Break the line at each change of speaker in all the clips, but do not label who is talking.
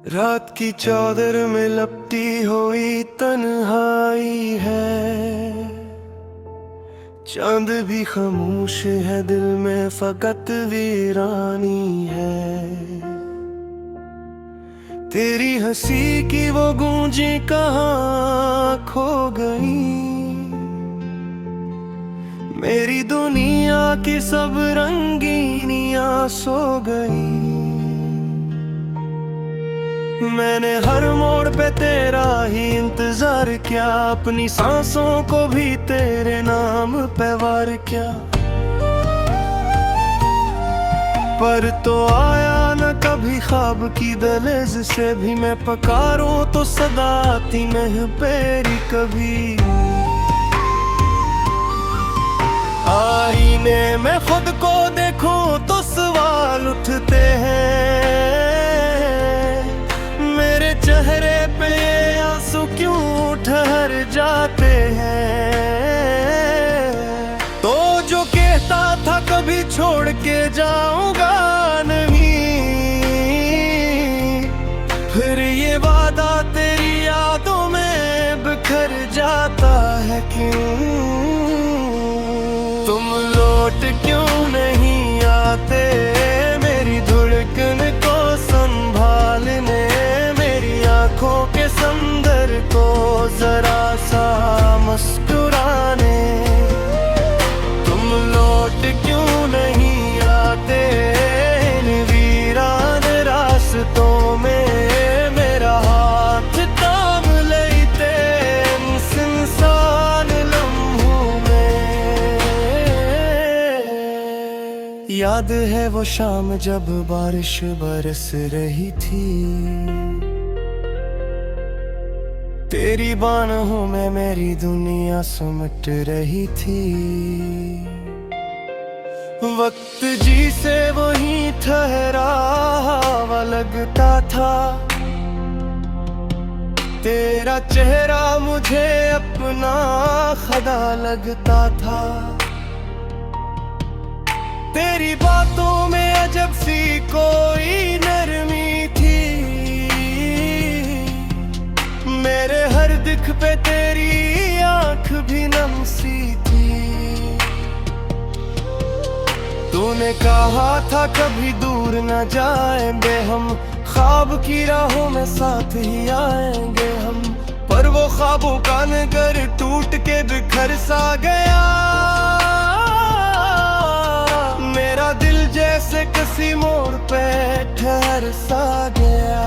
रात की चादर में लपटी हुई तन्हाई है, चांद भी खामोश है, दिल में फकत वीरानी है। तेरी हंसी की वो गूंजी कहाँ खो गई, मेरी दुनिया की सब रंगीनियां सो गई। मैंने हर मोड़ पे तेरा ही इंतजार किया, अपनी सांसों को भी तेरे नाम पे वार किया। पर तो आया न कभी ख्वाब की दहलीज से भी, मैं पकारूं तो सदा आती महपेरी कभी। आईने में खुद को देखूं तो सवाल उठते हैं, मेरे चेहरे पे आंसू क्यों ठहर जाते हैं। तो जो कहता था कभी छोड़ के जाऊंगा नहीं, फिर ये वादा तेरी यादों में बिखर जाता है क्यों। तुम लौट क्यों नहीं आते मेरी धड़कन को संभालने, मेरी आंखों के समंदर को जरा सा मुस्कुराने। तुम लौट क्यों नहीं आते इन वीरान रास्तों में, मेरा हाथ थाम लेते इन सुनसान लम्हों में। याद है वो शाम जब बारिश बरस रही थी, तेरी बाहों में मेरी दुनिया सिमट रही थी। वक्त जी से वही ठहरा हवा लगता था, तेरा चेहरा मुझे अपना खुदा लगता था। तेरी बातों में अजब सी कोई नरमी थी, मेरे हर दिख पे तेरी आंख भी नम सी थी। तूने कहा था कभी दूर न जाएंगे हम, ख्वाब की राहों में साथ ही आएंगे हम। पर वो ख्वाबों का नगर टूट के बिखर सा गया, मेरा दिल जैसे किसी मोड़ पे ठहर सा गया।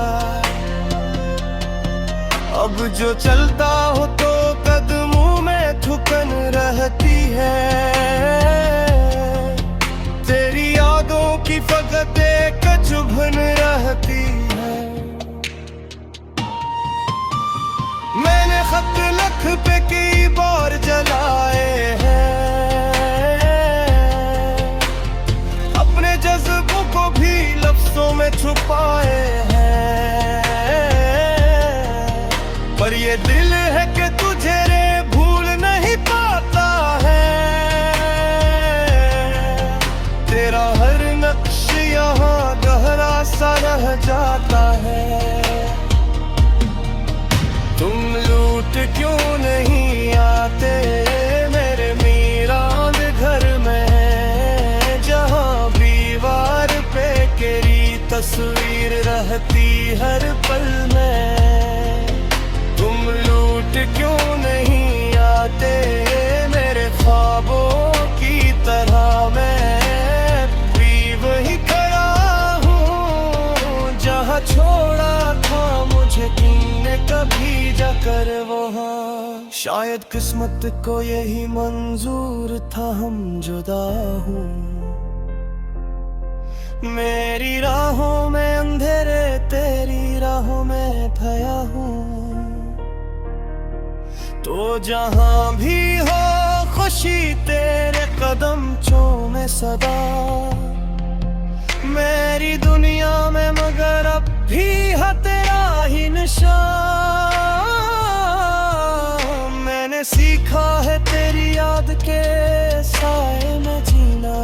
अब जो चलता हो तो कदमों में थुकन रहती है, तेरी यादों की फकत एक चुभन रहती है। मैंने खत लख पे कई बार जलाए हैं, अपने जज्बों को भी लफ्जों में छुपाए हैं। पर ये दिल है कि तुझे रे भूल नहीं पाता है, तेरा हर नक्श यहाँ गहरा सा रह जाता है। तुम लूट क्यों नहीं आते मेरे मीरान घर में, जहाँ दीवार पे तेरी तस्वीर रहती हर पल में। तुम लूट क्यों नहीं आते मेरे ख्वाबों की तरह, मैं भी वही खड़ा हूँ जहाँ छोड़ा था मुझे तुमने कभी जाकर वहाँ। शायद किस्मत को यही मंजूर था हम जुदा हूँ, मेरी राहों में अंधेरे तेरी राहों में भया हूँ। तो जहाँ भी हो खुशी तेरे कदम चूमे सदा, मेरी दुनिया में मगर अब भी है तेरा ही निशान। मैंने सीखा है तेरी याद के साए में जीना,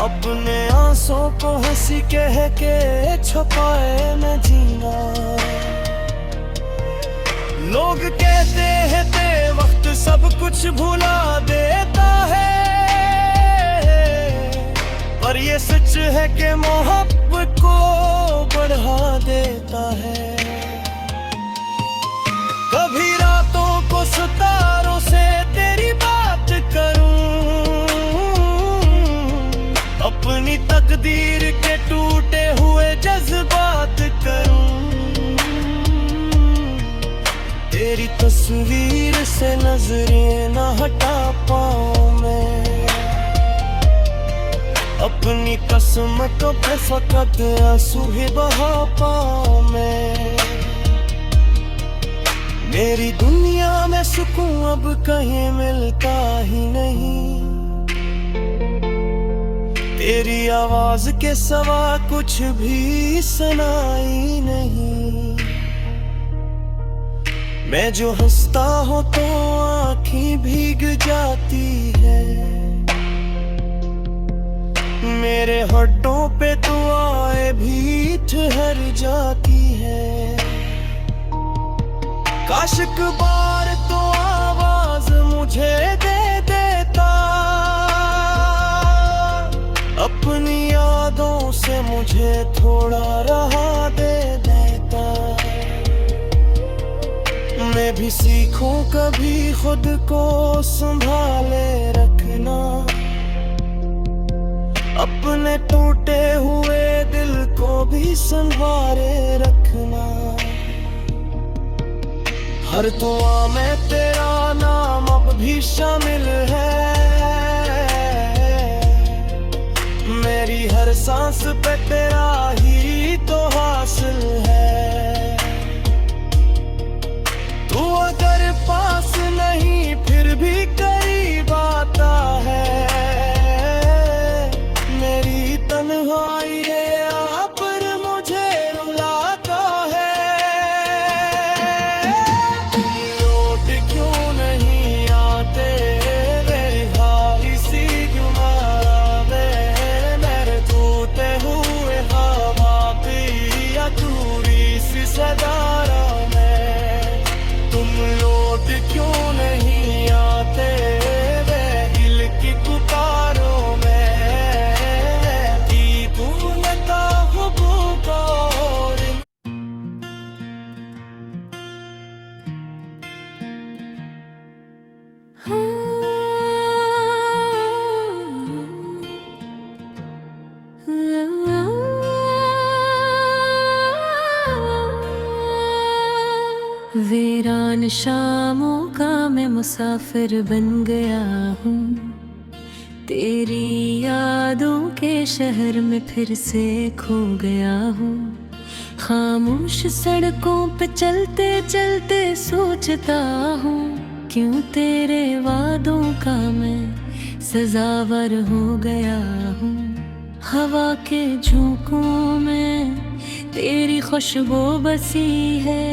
अपने आंसू को हंसी किसी कह के छुपाए न जीना। लोग कहते हैं ते वक्त सब कुछ भुला देता है, पर ये सच है कि मोहब्बत को बढ़ा देता है। कभी रातों को सितारों से तेरी बात करूं, अपनी तकदीर के टूटे हुए जज्बात करूं। तेरी तस्वीर से नजरें न हटा पाऊं मैं, अपनी किस्मतों पे फकत आंसू ही बहा पाऊं मैं। मेरी दुनिया में सुकून अब कहीं मिलता ही नहीं, तेरी आवाज के सिवा कुछ भी सुनाई नहीं। मैं जो हंसता हूँ तो आँखें भीग जाती है, मेरे होठों पे दुआएं भी ठहर जाती है। काश एक बार तो आवाज मुझे दे देता, अपनी यादों से मुझे थोड़ा राह दे देता। मैं भी सीखूं कभी खुद को संभाले रखना, अपने टूटे हुए दिल को भी संभाले रखना। हर दुआ में तेरा नाम अब भी शामिल है, मेरी हर सांस पे तेरा ही तो हासिल है। तू अगर पास नहीं फिर भी करीब आता है, मेरी तन्हाई है यहाँ पर मुझे रुलाता है। तुम लौट क्यों नहीं आते, मेरी हारी सी गुमारा में, मेरे टूटे हुए ख्वाब या दूरी सी सदारा में। तुम लौट क्यों नहीं आते, वे दिल की पुकारों में।
वीरान शामों का मैं मुसाफिर बन गया हूँ, तेरी यादों के शहर में फिर से खो गया हूँ। खामोश सड़कों पे चलते चलते सोचता हूँ, क्यों तेरे वादों का मैं सजावर हो गया हूँ। हवा के झोंकों में तेरी खुशबू बसी है,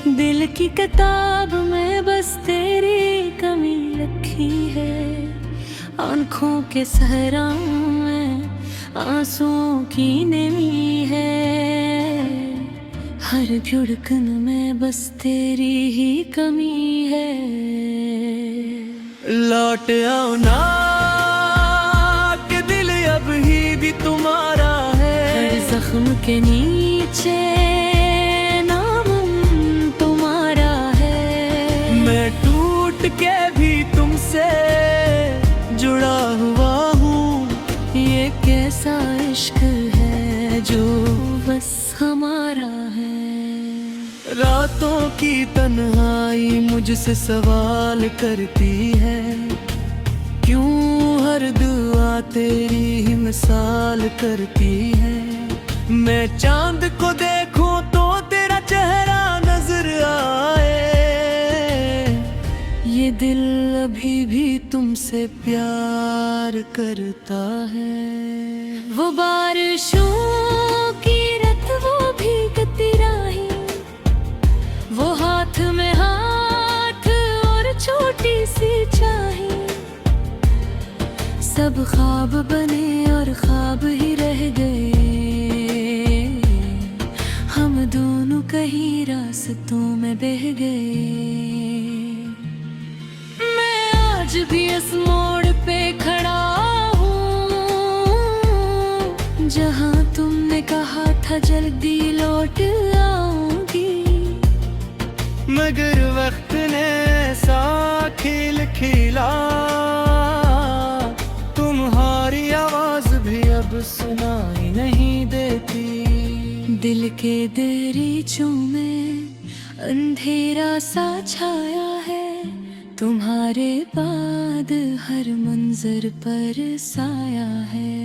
दिल की किताब में बस तेरी कमी रखी है। आँखों के सहराओं में आंसुओं की नमी है, हर धड़कन में बस तेरी ही कमी है।
लौट आओ ना कि दिल अब ही भी तुम्हारा है,
हर जख्म के नीचे नाम तुम्हारा है।
मैं टूट के भी तुमसे जुड़ा हुआ हूँ,
ये कैसा इश्क है जो बस हमारा है।
रातों की तन्हाई मुझसे सवाल करती है, क्यों हर दुआ तेरी ही मिसाल करती है। मैं चांद को देखूं तो तेरा चेहरा नजर आए,
ये दिल अभी भी तुमसे प्यार करता है। वो बारिशों की रत वो भीगती राहें, वो हाथ में हाथ और छोटी सी चाहें, सब ख्वाब बने और ख्वाब ही रह गए। रास्तों में बह गए। मैं आज भी इस मोड़ पे खड़ा हूँ जहाँ तुमने कहा था जल्दी लौट आऊंगी।
मगर वक्त ने ऐसा खेल खेला, तुम्हारी आवाज भी अब सुनाई नहीं देती।
दिल के दरीचों में अंधेरा सा छाया है, तुम्हारे बाद हर मंजर पर साया है।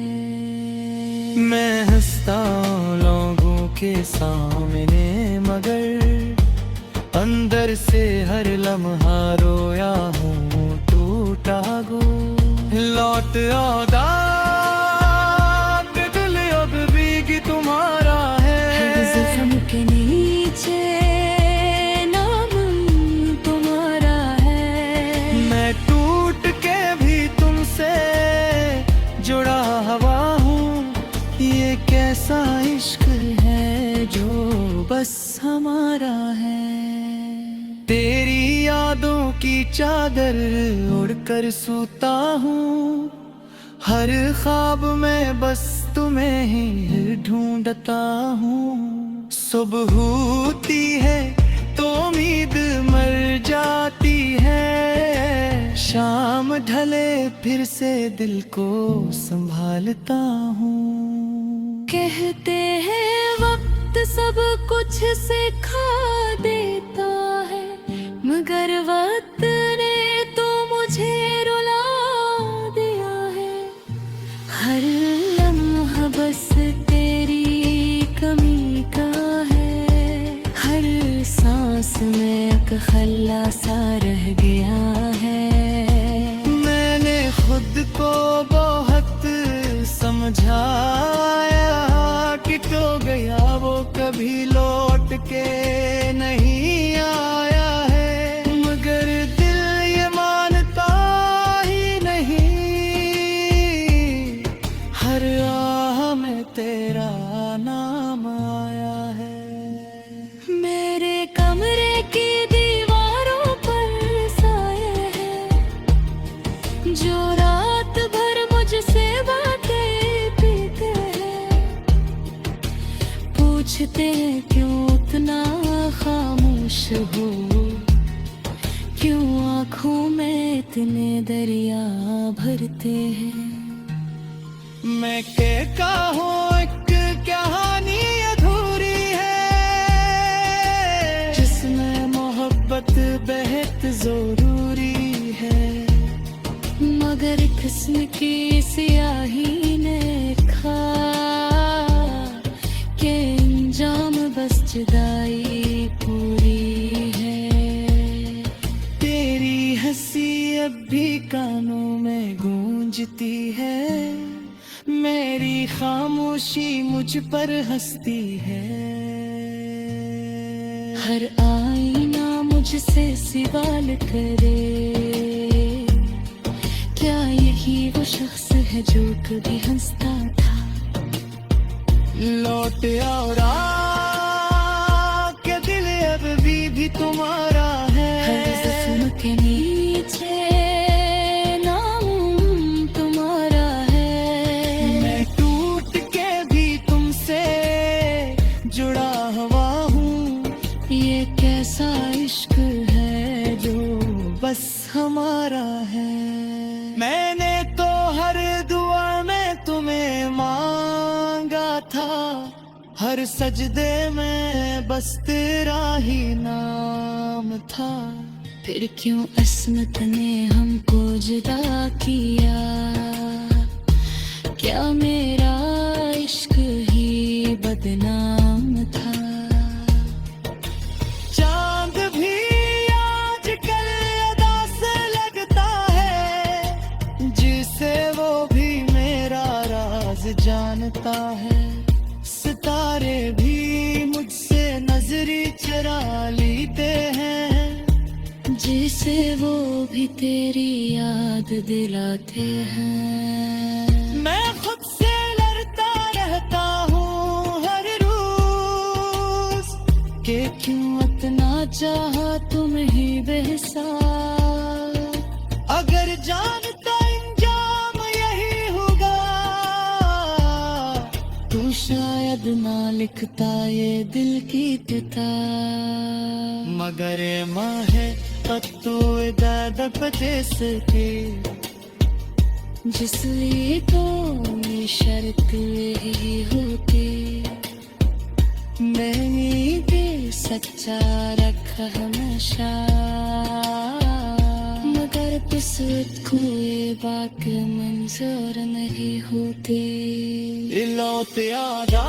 मैं हंसता हूँ लोगों के सामने, मगर अंदर से हर लम्हा रोया हूँ टूटा गो। लौट आओ दाग, दिल अब भी तुम्हारा है।
ज़ख्म के नीचे नाम तुम्हारा है।
मैं टूट के भी तुमसे जुड़ा हुआ हूँ। ये कैसा इश्क है जो बस हमारा है। तेरी यादों की चादर उड़कर सोता हूँ, हर ख्वाब में बस तुम्हें ही ढूंढता हूँ। सुबह होती है तो उम्मीद मर जाती है, शाम ढले फिर से दिल को संभालता हूँ।
कहते हैं वक्त सब कुछ सिखा देता है, मगर वक्त ने तो मुझे रुला दिया है। हर लम्हा बस तेरी कमी का है, हर सांस में एक खल्ला सा रह गया है।
मैंने खुद को बहुत समझाया कि तो गया वो कभी लौट के नहीं आया है, मगर दिल ये मानता ही नहीं। हर आह में तेरा नाम आया है।
मेरे कमरे की दीवारों पर साए है, जो रात भर मुझसे बातें पीते हैं। पूछते हैं क्यों उतना खामोश हो, क्यों आँखों में इतने दरिया भरते हैं।
मैं कहता हूँ एक कहानी अधूरी है, जिसमें मोहब्बत बेहद जरूरी है,
मगर किस्म की स्याही ने खा के अंजाम बस जुदाई पूरी है।
तेरी हंसी अब भी कानों में गूंजती है, मेरी खामोशी मुझ पर हंसती है।
हर आईना मुझसे सवाल करे, क्या यही वो शख्स है जो कभी हंसता था।
लौट आओ के दिल अब भी तुम्हारा है।
हर ज़ख्म के नीचे नाम तुम्हारा है।
मैं टूट के भी तुमसे जुड़ा हुआ हूँ।
ये कैसा इश्क है जो
बस हमारा है। मैंने तो हर दुआ में तुम्हें मांगा था, हर सजदे में बस तेरा ही नाम था।
फिर क्यों अस्मत ने हमको जुदा किया, क्या मेरा इश्क ही बदनाम था।
चांद भी आजकल अदा से लगता है, जिसे वो भी मेरा राज जानता है। सितारे भी मुझसे नजरी चुरा लेते हैं,
जिसे वो भी तेरी याद दिलाते हैं।
मैं खुद से लड़ता रहता हूँ हर रोज, के क्यों इतना
चाहा तुम ही बेहिसाब।
अगर जानता इंजाम यही होगा
तू शायद ना लिखता ये दिल की किताब।
मगर माहे पत्तू ददप जिसकी
जिसलिए तो ये शर्त यही होती मैंने भी सच्चा रख हमेशा। मगर किस्मत को ये बात मंजूर नहीं होती।
दिलों ते आजा